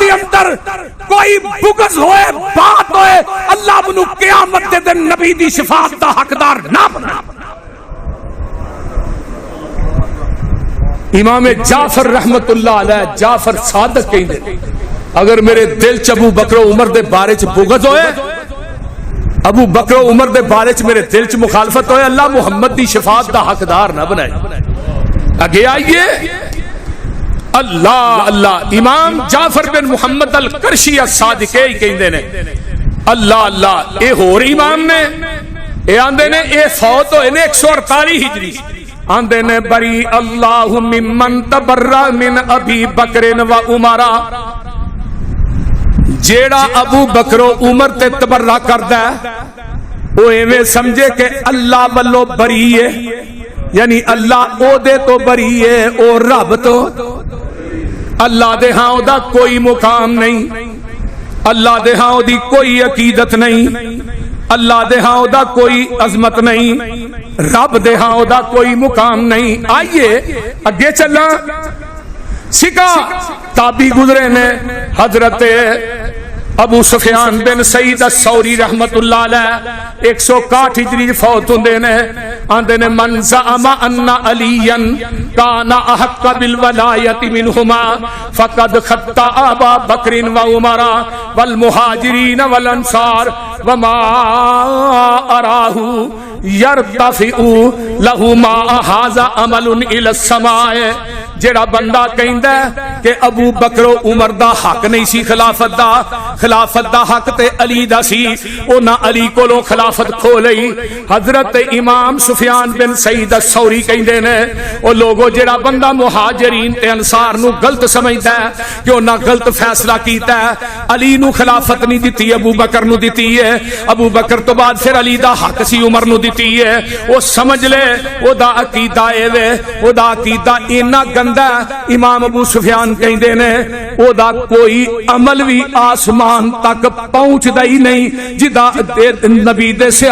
دی اندر کوئی بغض ہوئے بات ہوئے اللہ بنو قیامت دے دن نبی دی شفاعت دا حقدار نہ بنا. امام جعفر رحمت اللہ علیہ جعفر صادق کہندے اگر میرے دل چ ابو بکر و عمر دے بارے چ بغض ہوئے ابو بکر و عمر دے بارے چ میرے دل چ مخالفت ہوئے اللہ محمد دی شفاعت دا حقدار نہ بنائے. اگے آئیے اللہ اللہ امام جعفر بن محمد القرشی الصادق کہندے نے اللہ اللہ اے ہور امام نے اے آندے نے اے فوت ہوئے نے 148 ہجری آندے نے بری اللہ ممن تبرا من ابی بکر و عمرہ جیڑا ابو بکر و عمر تے تبرہ کردا ہے او ایویں سمجھے کہ اللہ والو بری ہے یعنی اللہ او دے تو بری ہے او رب تو اللہ دے ہاں او دا کوئی مقام نہیں اللہ دے ہاں او دی کوئی عقیدت نہیں اللہ دے ہاں او دا کوئی عظمت نہیں رب دے ہاں او دا کوئی مقام نہیں. آئیے اگے چلنا سکا تابی گزرے نے حضرت ابو سفیان بن سعید الثوری رحمت اللہ علیہ 161 ہجری فوت ہوندے نے آندے نے من زعم ان علی کان احق بالولایت منہما فقد خطا ابا بکر و عمر والمہاجرین والانصار وما اراہ یرتفع له ما هذا عمل الى السماء. جیڑا بندہ کہندا ہے کہ ابو بکر و عمر دا حق نہیں سی خلافت دا حق تے علی دا سی او نہ علی کولوں خلافت کھو لئی. حضرت امام سفیان بن سعید الثوری کہندے نے او لوگو جیڑا بندہ مہاجرین تے انصار نو غلط سمجھدا ہے کہ او نہ غلط فیصلہ کیتا ہے علی نو خلافت نہیں دتی ابو بکر نو دتی ہے ابو بکر تو بعد پھر علی دا حق سی عمر نو دتی ہے او سمجھ لے او دا عقیدہ اے وے او دا عقیدہ اینا امام ابو سفیان کہندے نے او دا کوئی عمل بھی آسمان تک پہنچ دا ہی نہیں جدا نبی دے سے